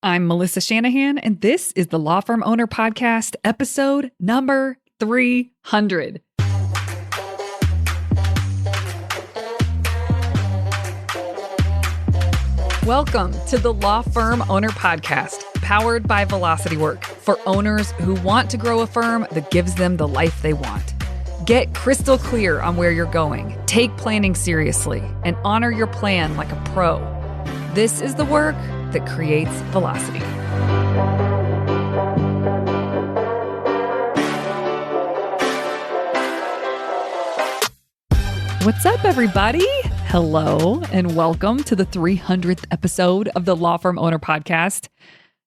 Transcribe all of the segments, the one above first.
I'm Melissa Shanahan, and this is the Law Firm Owner Podcast, episode number 300. Welcome to the Law Firm Owner Podcast, powered by Velocity Work, for owners who want to grow a firm that gives them the life they want. Get crystal clear on where you're going, take planning seriously, and honor your plan like a pro. This is the work that creates velocity. What's up, everybody? Hello, and welcome to the 300th episode of the Law Firm Owner Podcast.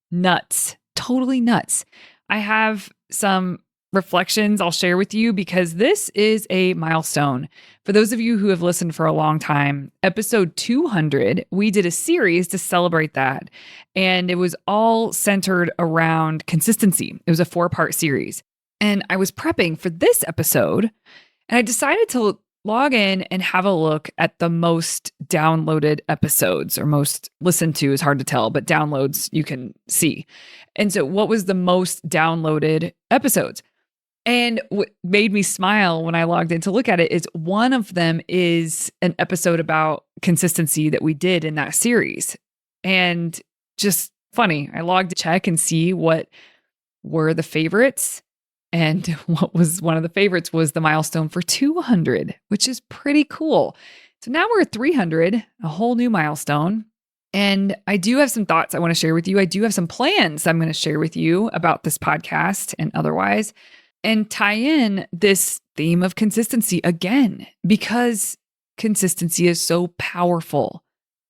Nuts. Totally nuts. I have some reflections I'll share with you because this is a milestone. For those of you who have listened for a long time, episode 200, we did a series to celebrate that. And it was all centered around consistency. It was a 4-part series. And I was prepping for this episode, and I decided to log in and have a look at the most downloaded episodes, or most listened to is hard to tell, but downloads you can see. And so what was the most downloaded episodes? And what made me smile when I logged in to look at it is one of them is an episode about consistency that we did in that series. And just funny, I logged to check and see what were the favorites. And what was one of the favorites was the milestone for 200, which is pretty cool. So now we're at 300, a whole new milestone. And I do have some thoughts I want to share with you. I do have some plans I'm going to share with you about this podcast and otherwise, and tie in this theme of consistency again, because consistency is so powerful.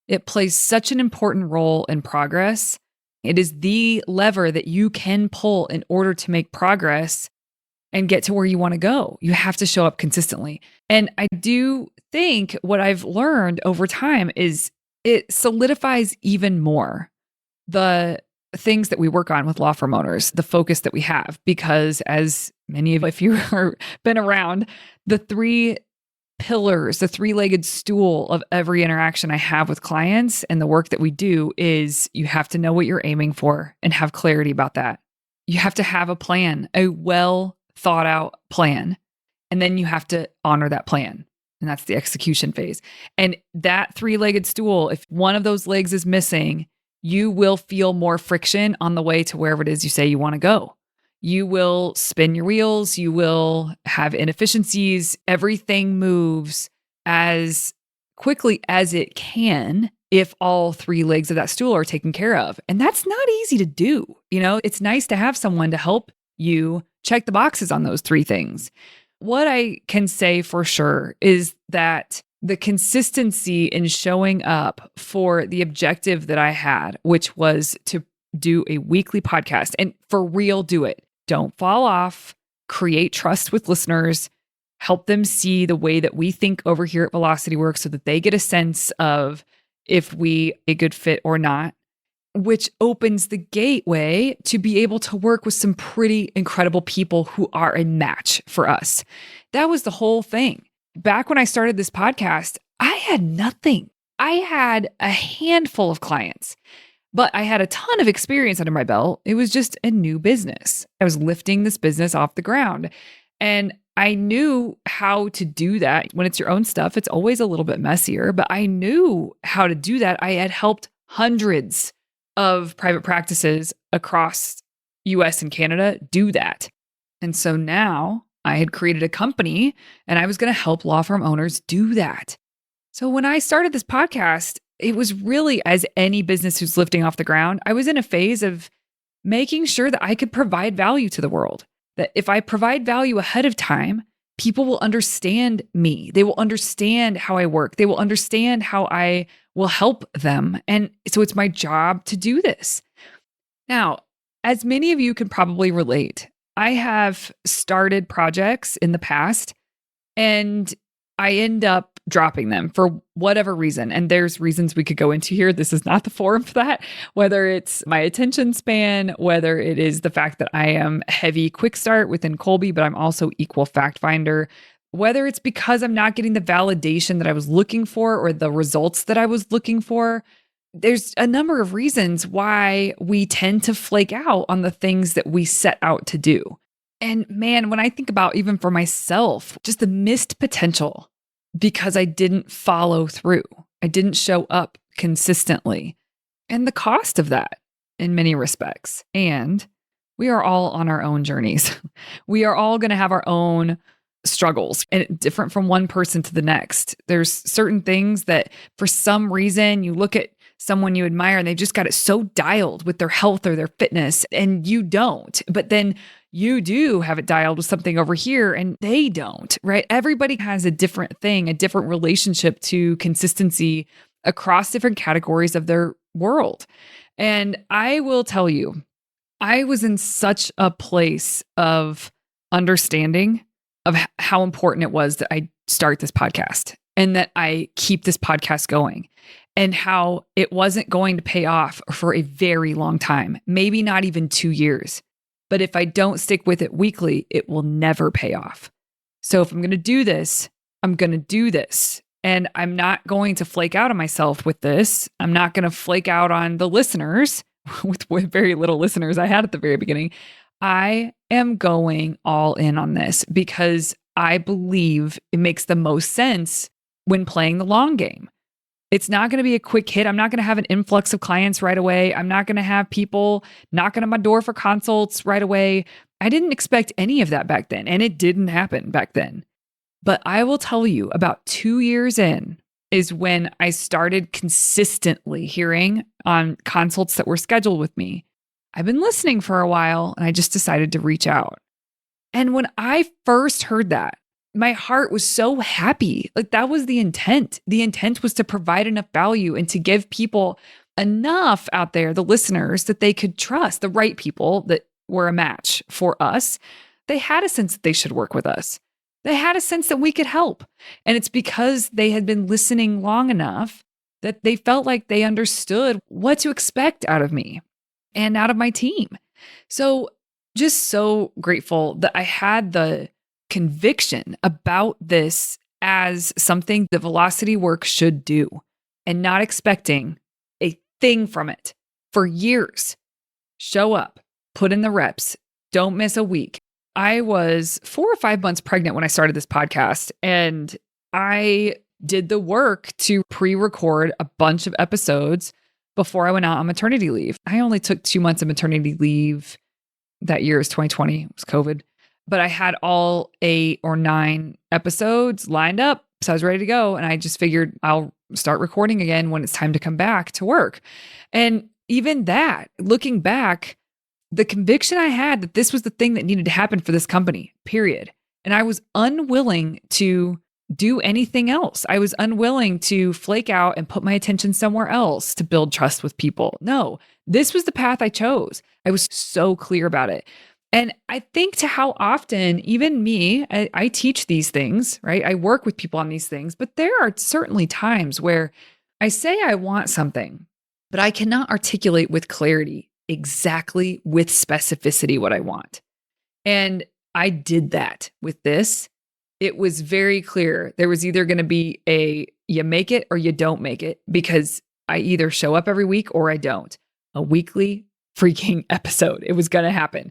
It plays such an important role in progress. It is the lever that you can pull in order to make progress and get to where you want to go. You have to show up consistently. And I do think what I've learned over time is it solidifies even more the things that we work on with law firm owners, the focus that we have, because as many of, if you are been around, the 3 pillars, the 3-legged stool of every interaction I have with clients and the work that we do is you have to know what you're aiming for and have clarity about that. You have to have a plan, a well thought out plan, and then you have to honor that plan. And that's the execution phase. And that 3-legged stool, if one of those legs is missing, you will feel more friction on the way to wherever it is you say you want to go. You will spin your wheels. You will have inefficiencies. Everything moves as quickly as it can if all 3 legs of that stool are taken care of. And that's not easy to do. You know, it's nice to have someone to help you check the boxes on those 3 things. What I can say for sure is that the consistency in showing up for the objective that I had, which was to do a weekly podcast, and for real, do it. Don't fall off, create trust with listeners, help them see the way that we think over here at Velocity Work so that they get a sense of if we a good fit or not, which opens the gateway to be able to work with some pretty incredible people who are a match for us. That was the whole thing. Back when I started this podcast, I had nothing. I had a handful of clients, but I had a ton of experience under my belt. It was just a new business. I was lifting this business off the ground, and I knew how to do that. When it's your own stuff, it's always a little bit messier, but I knew how to do that. I had helped hundreds of private practices across US and Canada do that. And so now I had created a company and I was going to help law firm owners do that. So when I started this podcast, it was really, as any business who's lifting off the ground, I was in a phase of making sure that I could provide value to the world. That if I provide value ahead of time, people will understand me. They will understand how I work. They will understand how I will help them. And so it's my job to do this. Now, as many of you can probably relate, I have started projects in the past and I end up dropping them for whatever reason. And there's reasons we could go into here. This is not the forum for that. Whether it's my attention span, whether it is the fact that I am heavy quick start within Kolbe, but I'm also equal fact finder, whether it's because I'm not getting the validation that I was looking for or the results that I was looking for. there's a number of reasons why we tend to flake out on the things that we set out to do. And man, when I think about even for myself, just the missed potential because I didn't follow through, I didn't show up consistently, and the cost of that in many respects. And we are all on our own journeys. We are all going to have our own struggles and different from one person to the next. There's certain things that for some reason you look at someone you admire and they just got it so dialed with their health or their fitness and you don't. But then you do have it dialed with something over here and they don't, right? Everybody has a different thing, a different relationship to consistency across different categories of their world. And I will tell you, I was in such a place of understanding of how important it was that I start this podcast and that I keep this podcast going, and how it wasn't going to pay off for a very long time, maybe not even 2 years. But if I don't stick with it weekly, it will never pay off. So if I'm going to do this, I'm going to do this. And I'm not going to flake out on myself with this. I'm not going to flake out on the listeners with very little listeners I had at the very beginning. I am going all in on this because I believe it makes the most sense when playing the long game. It's not going to be a quick hit. I'm not going to have an influx of clients right away. I'm not going to have people knocking on my door for consults right away. I didn't expect any of that back then, and it didn't happen back then. But I will tell you, about 2 years in is when I started consistently hearing on consults that were scheduled with me. I've been listening for a while, and I just decided to reach out. And when I first heard that, my heart was so happy. Like, that was the intent. The intent was to provide enough value and to give people enough out there, the listeners, that they could trust, the right people that were a match for us. They had a sense that they should work with us. They had a sense that we could help. And it's because they had been listening long enough that they felt like they understood what to expect out of me and out of my team. So just so grateful that I had the conviction about this as something the Velocity work should do, and not expecting a thing from it for years. Show up, put in the reps, don't miss a week. I was 4 or 5 months pregnant when I started this podcast, and I did the work to pre-record a bunch of episodes before I went out on maternity leave. I only took 2 months of maternity leave. That year is 2020, it was COVID. But I had all 8 or 9 episodes lined up. So I was ready to go. And I just figured I'll start recording again when it's time to come back to work. And even that, looking back, the conviction I had that this was the thing that needed to happen for this company, period. And I was unwilling to do anything else. I was unwilling to flake out and put my attention somewhere else to build trust with people. No, this was the path I chose. I was so clear about it. And I think to how often, even me, I teach these things, right? I work with people on these things, but there are certainly times where I say I want something, but I cannot articulate with clarity exactly with specificity what I want. And I did that with this. It was very clear. There was either going to be you make it or you don't make it, because I either show up every week or I don't. A weekly freaking episode. It was going to happen.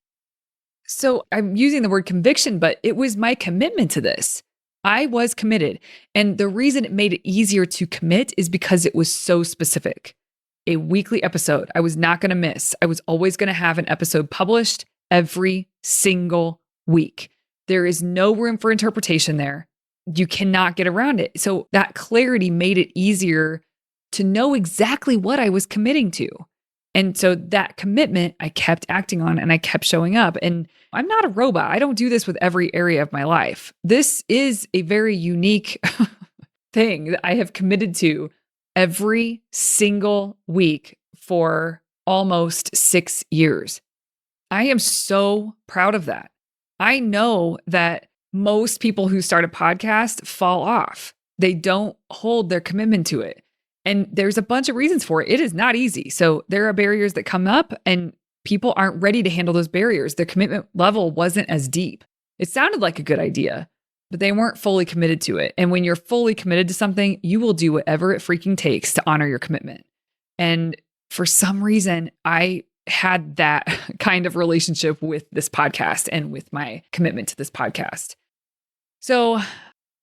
So I'm using the word conviction, but it was my commitment to this. I was committed. And the reason it made it easier to commit is because it was so specific. A weekly episode I was not going to miss. I was always going to have an episode published every single week. There is no room for interpretation there. You cannot get around it. So that clarity made it easier to know exactly what I was committing to. And so that commitment I kept acting on, and I kept showing up. And I'm not a robot. I don't do this with every area of my life. This is a very unique thing that I have committed to every single week for almost 6 years. I am so proud of that. I know that most people who start a podcast fall off. They don't hold their commitment to it. And there's a bunch of reasons for it. It is not easy. So there are barriers that come up, and people aren't ready to handle those barriers. Their commitment level wasn't as deep. It sounded like a good idea, but they weren't fully committed to it. And when you're fully committed to something, you will do whatever it freaking takes to honor your commitment. And for some reason, I had that kind of relationship with this podcast and with my commitment to this podcast. So,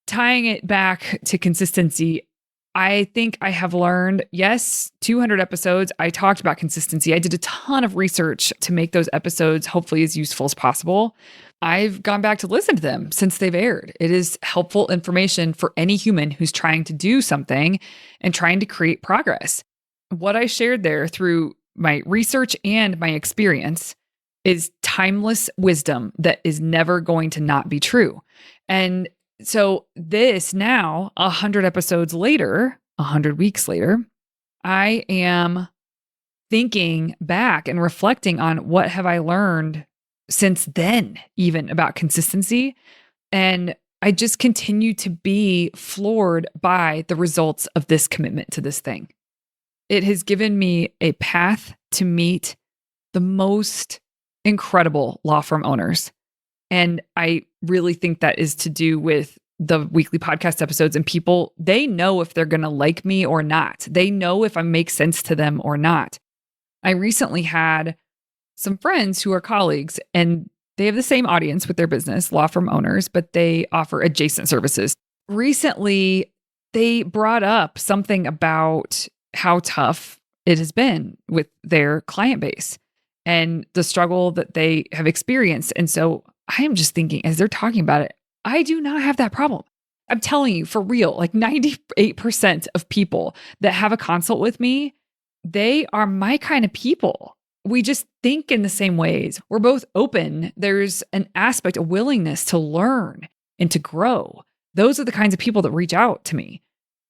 tying it back to consistency, I think I have learned, yes, 200 episodes. I talked about consistency. I did a ton of research to make those episodes hopefully as useful as possible. I've gone back to listen to them since they've aired. It is helpful information for any human who's trying to do something and trying to create progress. What I shared there through my research and my experience is timeless wisdom that is never going to not be true. And so this now, 100 episodes later, 100 weeks later, I am thinking back and reflecting on what have I learned since then, even about consistency. And I just continue to be floored by the results of this commitment to this thing. It has given me a path to meet the most incredible law firm owners. And I really think that is to do with the weekly podcast episodes, and people, they know if they're going to like me or not. They know if I make sense to them or not. I recently had some friends who are colleagues, and they have the same audience with their business, law firm owners, but they offer adjacent services. Recently, they brought up something about how tough it has been with their client base and the struggle that they have experienced. And so I am just thinking, as they're talking about it, I do not have that problem. I'm telling you, for real, like 98% of people that have a consult with me, they are my kind of people. We just think in the same ways. We're both open. There's an aspect, a willingness to learn and to grow. Those are the kinds of people that reach out to me.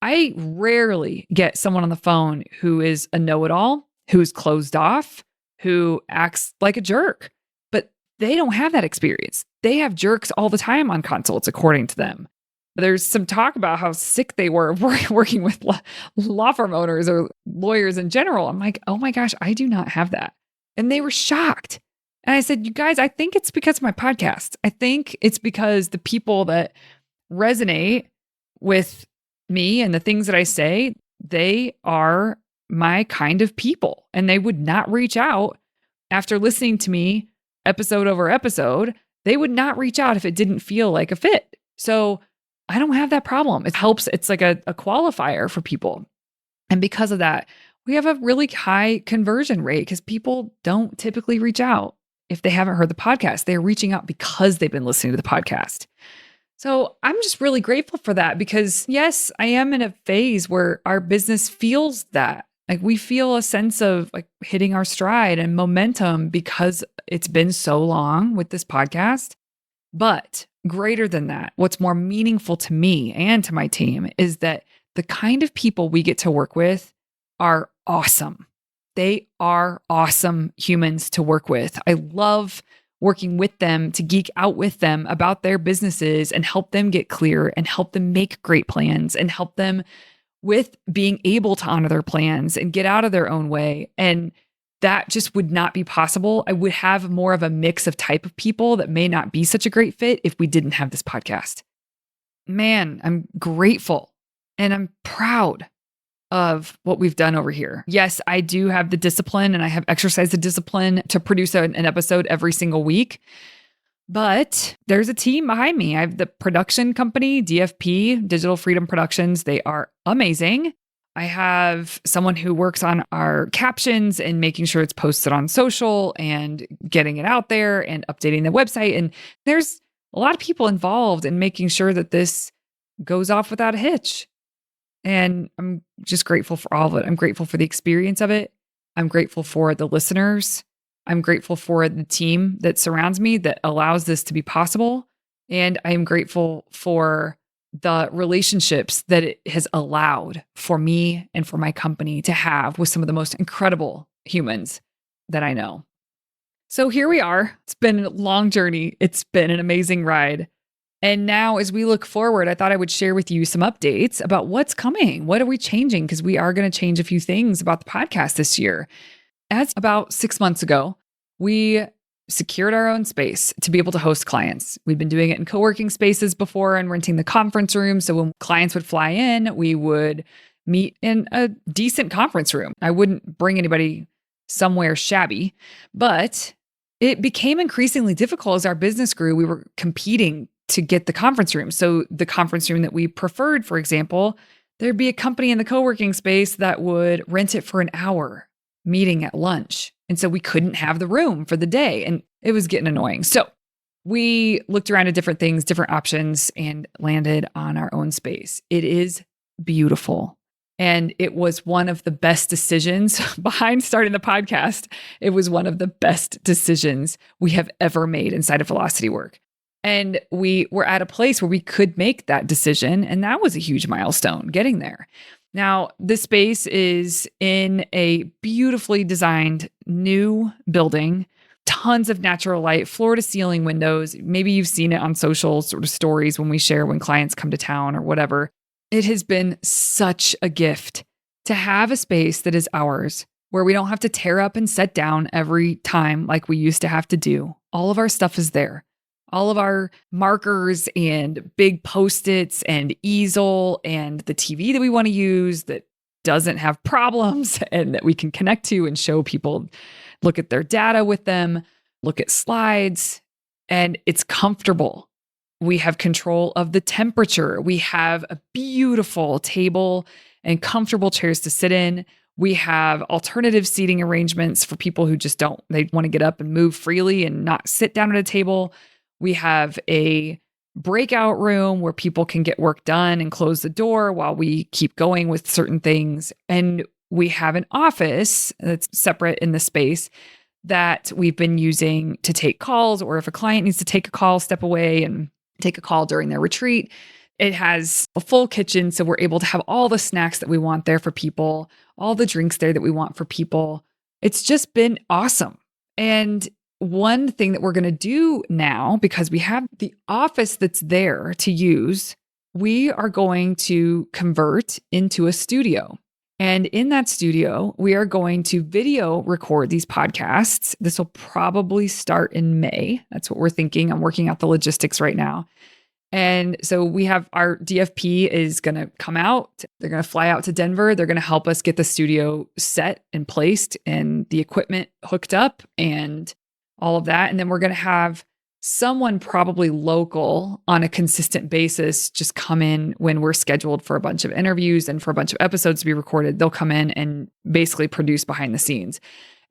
I rarely get someone on the phone who is a know-it-all, who's closed off, who acts like a jerk. But they don't have that experience. They have jerks all the time on consults, according to them. There's some talk about how sick they were working with law firm owners or lawyers in general. I'm like, oh my gosh, I do not have that. And they were shocked. And I said, you guys, I think it's because of my podcast. I think it's because the people that resonate with me and the things that I say, they are my kind of people. And they would not reach out after listening to me episode over episode. They would not reach out if it didn't feel like a fit. So I don't have that problem. It helps. It's like a qualifier for people. And because of that, we have a really high conversion rate because people don't typically reach out if they haven't heard the podcast. They're reaching out because they've been listening to the podcast. So I'm just really grateful for that because, yes, I am in a phase where our business feels that. Like we feel a sense of like hitting our stride and momentum because it's been so long with this podcast. But greater than that, what's more meaningful to me and to my team is that the kind of people we get to work with are awesome. They are awesome humans to work with. I love working with them, to geek out with them about their businesses and help them get clear and help them make great plans and help them with being able to honor their plans and get out of their own way. And that just would not be possible. I would have more of a mix of type of people that may not be such a great fit if we didn't have this podcast. Man, I'm grateful and I'm proud of what we've done over here. Yes, I do have the discipline and I have exercised the discipline to produce an episode every single week. But there's a team behind me. I have the production company, DFP, Digital Freedom Productions. They are amazing. I have someone who works on our captions and making sure it's posted on social and getting it out there and updating the website. And there's a lot of people involved in making sure that this goes off without a hitch. And I'm just grateful for all of it. I'm grateful for the experience of it. I'm grateful for the listeners. I'm grateful for the team that surrounds me that allows this to be possible. And I am grateful for the relationships that it has allowed for me and for my company to have with some of the most incredible humans that I know. So here we are. It's been a long journey. It's been an amazing ride. And now as we look forward, I thought I would share with you some updates about what's coming. What are we changing? Because we are going to change a few things about the podcast this year. As about 6 months ago, we secured our own space to be able to host clients. We've been doing it in co-working spaces before and renting the conference room. So when clients would fly in, we would meet in a decent conference room. I wouldn't bring anybody somewhere shabby, but it became increasingly difficult as our business grew. We were competing to get the conference room. So the conference room that we preferred, for example, there'd be a company in the co-working space that would rent it for an hour meeting at lunch. And so we couldn't have the room for the day, and it was getting annoying. So we looked around at different things, different options, and landed on our own space. It is beautiful. And it was one of the best decisions behind starting the podcast. It was one of the best decisions we have ever made inside of Velocity Work. And we were at a place where we could make that decision. And that was a huge milestone getting there. Now, this space is in a beautifully designed new building, tons of natural light, floor to ceiling windows. Maybe you've seen it on social sort of stories when we share when clients come to town or whatever. It has been such a gift to have a space that is ours, where we don't have to tear up and set down every time like we used to have to do. All of our stuff is there. All of our markers and big Post-its and easel and the TV that we want to use that doesn't have problems and that we can connect to and show people, look at their data with them, look at slides, and it's comfortable. We have control of the temperature. We have a beautiful table and comfortable chairs to sit in. We have alternative seating arrangements for people who just they want to get up and move freely and not sit down at a table. We have a breakout room where people can get work done and close the door while we keep going with certain things. And we have an office that's separate in the space that we've been using to take calls, or if a client needs to take a call, step away and take a call during their retreat. It has a full kitchen, so we're able to have all the snacks that we want there for people, all the drinks there that we want for people. It's just been awesome. And one thing that we're going to do now, because we have the office that's there to use, we are going to convert into a studio. And in that studio, we are going to video record these podcasts. This will probably start in May. That's what we're thinking. I'm working out the logistics right now. And so we have our DFP is going to come out. They're going to fly out to Denver. They're going to help us get the studio set and placed and the equipment hooked up and all of that. And then we're going to have someone probably local on a consistent basis just come in when we're scheduled for a bunch of interviews and for a bunch of episodes to be recorded. They'll come in and basically produce behind the scenes.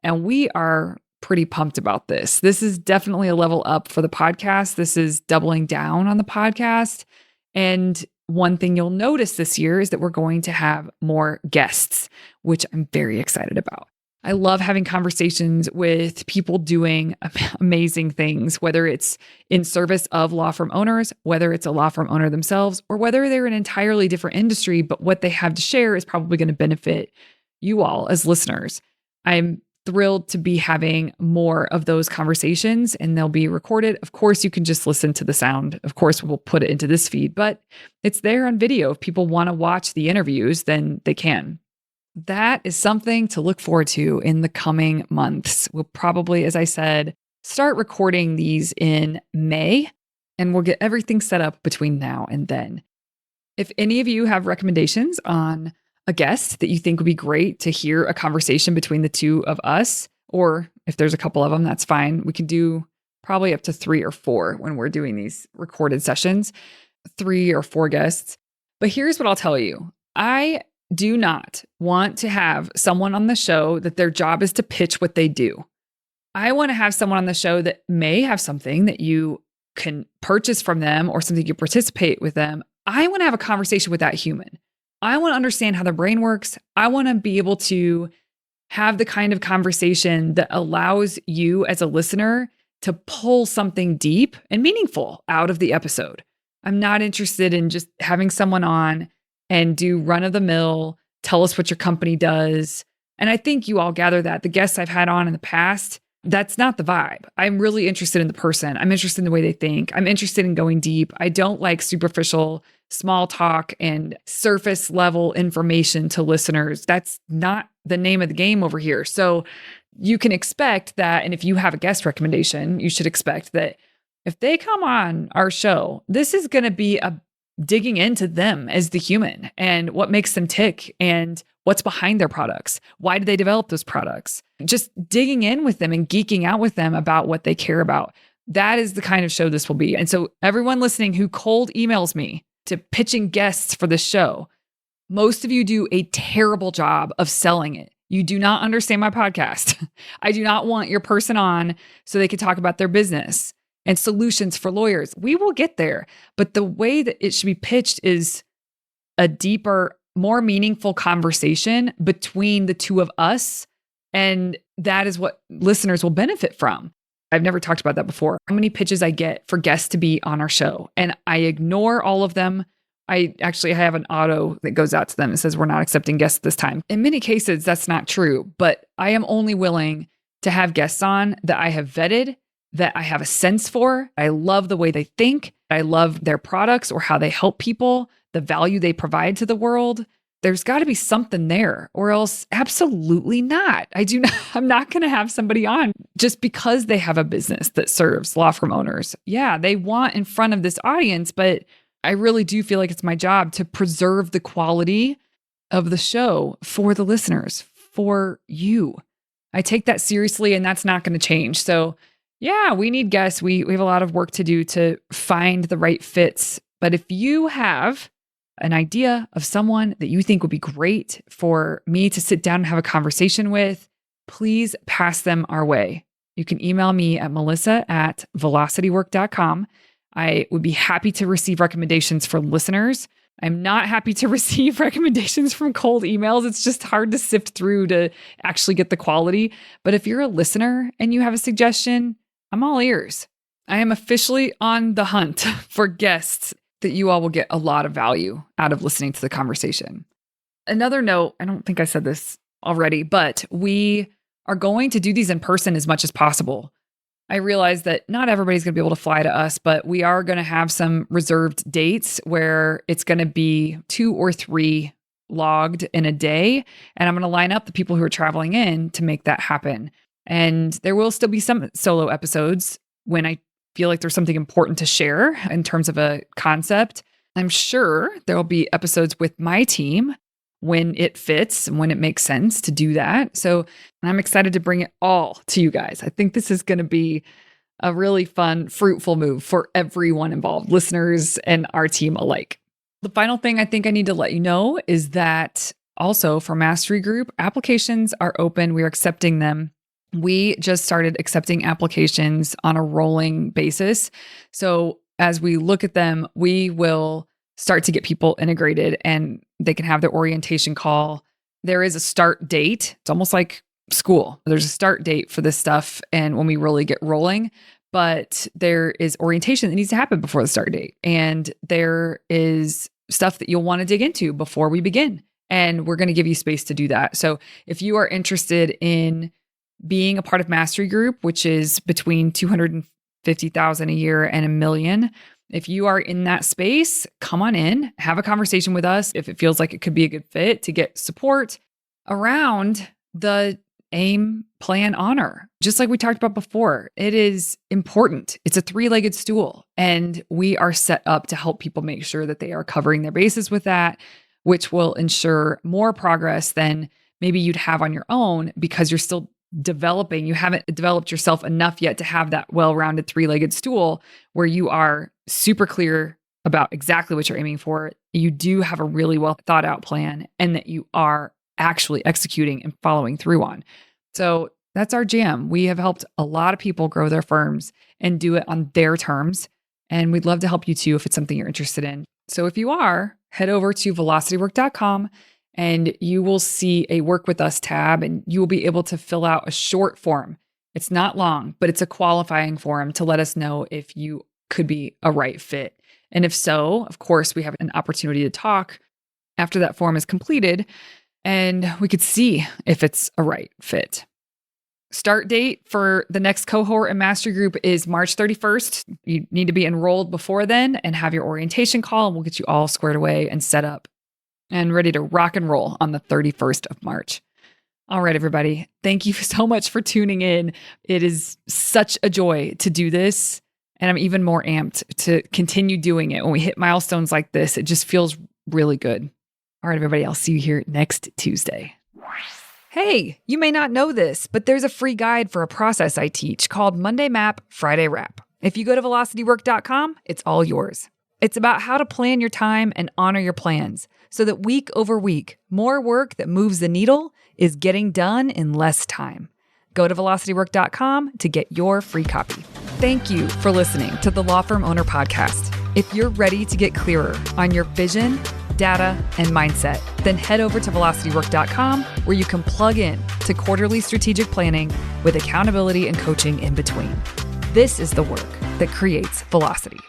And we are pretty pumped about this. This is definitely a level up for the podcast. This is doubling down on the podcast. And one thing you'll notice this year is that we're going to have more guests, which I'm very excited about. I love having conversations with people doing amazing things, whether it's in service of law firm owners, whether it's a law firm owner themselves, or whether they're an entirely different industry, but what they have to share is probably going to benefit you all as listeners. I'm thrilled to be having more of those conversations, and they'll be recorded. Of course, you can just listen to the sound. Of course, we'll put it into this feed, but it's there on video. If people want to watch the interviews, then they can. That is something to look forward to in the coming months. We'll probably, as I said, start recording these in May, and we'll get everything set up between now and then. If any of you have recommendations on a guest that you think would be great to hear a conversation between the two of us, or if there's a couple of them, that's fine. We can do probably up to 3 or 4 when we're doing these recorded sessions, 3 or 4 guests. But here's what I'll tell you. I do not want to have someone on the show that their job is to pitch what they do. I want to have someone on the show that may have something that you can purchase from them or something you participate with them. I want to have a conversation with that human. I want to understand how their brain works. I want to be able to have the kind of conversation that allows you as a listener to pull something deep and meaningful out of the episode. I'm not interested in just having someone on and do run of the mill, tell us what your company does. And I think you all gather that the guests I've had on in the past, that's not the vibe. I'm really interested in the person. I'm interested in the way they think. I'm interested in going deep. I don't like superficial small talk and surface level information to listeners. That's not the name of the game over here. So you can expect that. And if you have a guest recommendation, you should expect that if they come on our show, this is going to be a digging into them as the human and what makes them tick and what's behind their products. Why did they develop those products? Just digging in with them and geeking out with them about what they care about. That is the kind of show this will be. And so everyone listening who cold emails me to pitching guests for this show, most of you do a terrible job of selling it. You do not understand my podcast. I do not want your person on so they can talk about their business and solutions for lawyers. We will get there. But the way that it should be pitched is a deeper, more meaningful conversation between the two of us. And that is what listeners will benefit from. I've never talked about that before. How many pitches I get for guests to be on our show, and I ignore all of them. I actually have an auto that goes out to them and says, we're not accepting guests this time. In many cases, that's not true, but I am only willing to have guests on that I have vetted, that I have a sense for. I love the way they think. I love their products or how they help people, the value they provide to the world. There's got to be something there, or else absolutely not. I'm not going to have somebody on just because they have a business that serves law firm owners. Yeah, they want in front of this audience, but I really do feel like it's my job to preserve the quality of the show for the listeners, for you. I take that seriously, and that's not going to change. So yeah, we need guests. We have a lot of work to do to find the right fits. But if you have an idea of someone that you think would be great for me to sit down and have a conversation with, please pass them our way. You can email me at melissa@velocitywork.com. I would be happy to receive recommendations from listeners. I'm not happy to receive recommendations from cold emails. It's just hard to sift through to actually get the quality. But if you're a listener and you have a suggestion, I'm all ears. I am officially on the hunt for guests that you all will get a lot of value out of listening to the conversation. Another note, I don't think I said this already, but we are going to do these in person as much as possible. I realize that not everybody's going to be able to fly to us, but we are going to have some reserved dates where it's going to be 2 or 3 logged in a day. And I'm going to line up the people who are traveling in to make that happen. And there will still be some solo episodes when I feel like there's something important to share in terms of a concept. I'm sure there will be episodes with my team when it fits and when it makes sense to do that. So I'm excited to bring it all to you guys. I think this is going to be a really fun, fruitful move for everyone involved, listeners and our team alike. The final thing I think I need to let you know is that also for Mastery Group, applications are open. We are accepting them. We just started accepting applications on a rolling basis. So as we look at them, we will start to get people integrated and they can have their orientation call. There is a start date. It's almost like school. There's a start date for this stuff and when we really get rolling, but there is orientation that needs to happen before the start date. And there is stuff that you'll want to dig into before we begin. And we're going to give you space to do that. So if you are interested in being a part of Mastery Group, which is between $250,000 a year and $1 million. If you are in that space, come on in, have a conversation with us. If it feels like it could be a good fit to get support around the AIM plan honor. Just like we talked about before, it is important. It's a 3-legged stool, and we are set up to help people make sure that they are covering their bases with that, which will ensure more progress than maybe you'd have on your own because you're still developing. You haven't developed yourself enough yet to have that well-rounded 3-legged stool where you are super clear about exactly what you're aiming for. You do have a really well thought out plan and that you are actually executing and following through on. So that's our jam. We have helped a lot of people grow their firms and do it on their terms. And we'd love to help you too if it's something you're interested in. So if you are, head over to velocitywork.com and you will see a Work With Us tab, and you will be able to fill out a short form. It's not long, but it's a qualifying form to let us know if you could be a right fit. And if so, of course, we have an opportunity to talk after that form is completed, and we could see if it's a right fit. Start date for the next cohort in Mastery Group is March 31st. You need to be enrolled before then and have your orientation call, and we'll get you all squared away and set up and ready to rock and roll on the 31st of March. All right, everybody. Thank you so much for tuning in. It is such a joy to do this. And I'm even more amped to continue doing it. When we hit milestones like this, it just feels really good. All right, everybody, I'll see you here next Tuesday. Hey, you may not know this, but there's a free guide for a process I teach called Monday Map, Friday Wrap. If you go to velocitywork.com, it's all yours. It's about how to plan your time and honor your plans so that week over week, more work that moves the needle is getting done in less time. Go to velocitywork.com to get your free copy. Thank you for listening to the Law Firm Owner Podcast. If you're ready to get clearer on your vision, data, and mindset, then head over to velocitywork.com where you can plug in to quarterly strategic planning with accountability and coaching in between. This is the work that creates velocity.